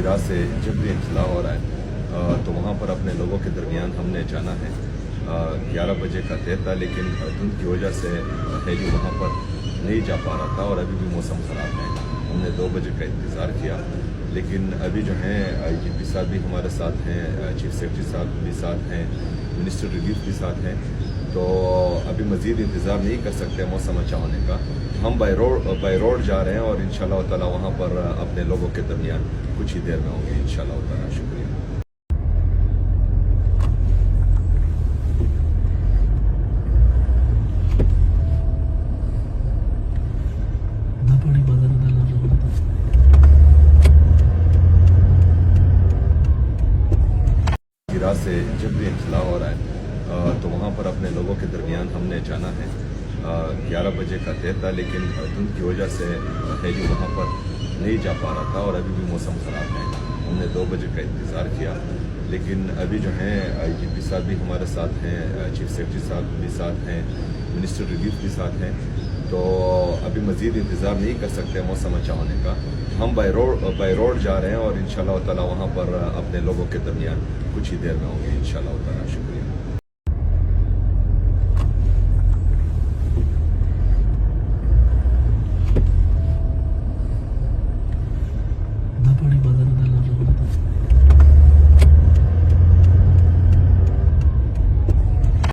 Iraq से जब भी इंखला हो रहा है तो वहाँ पर अपने लोगों के दरमियान हमने जाना है। 11 बजे का तय था, लेकिन धुंध की वजह से हेली वहाँ पर नहीं जा पा रहा था और अभी भी मौसम ख़राब है। हमने 2 बजे का इंतज़ार किया, लेकिन अभी जो है IGP साहब भी हमारे साथ हैं, चीफ सेक्रेटरी साहब भी साथ हैं, मिनिस्टर रिलीफ भी साथ हैं। तो अभी मज़ीद इंतज़ार नहीं कर सकते मौसम अच्छा होने का। हम बाय रोड जा रहे हैं और इंशाअल्लाह ताला वहाँ पर अपने लोगों के दरमियान कुछ ही देर में होंगे इंशाअल्लाह ताला। शुक्रिया। इराक से जब भी इंखला हो रहा है तो वहाँ पर अपने लोगों के दरमियान हमने जाना है। 11 बजे का तय था, लेकिन धुंध की वजह से हेली वहाँ पर नहीं जा पा रहा था और अभी भी मौसम ख़राब है। हमने 2 बजे का इंतज़ार किया, लेकिन अभी जो है IGP साहब भी हमारे साथ हैं, चीफ सेक्रेटरी साहब भी साथ हैं, मिनिस्टर रिलीफ भी साथ हैं। तो अभी मज़ीद इंतज़ार नहीं कर सकते मौसम अच्छा होने का। हम बाय रोड जा रहे हैं और इंशाअल्लाह ताला वहाँ पर अपने लोगों के दरमियान कुछ ही देर में होंगे इंशाअल्लाह ताला। शुक्रिया।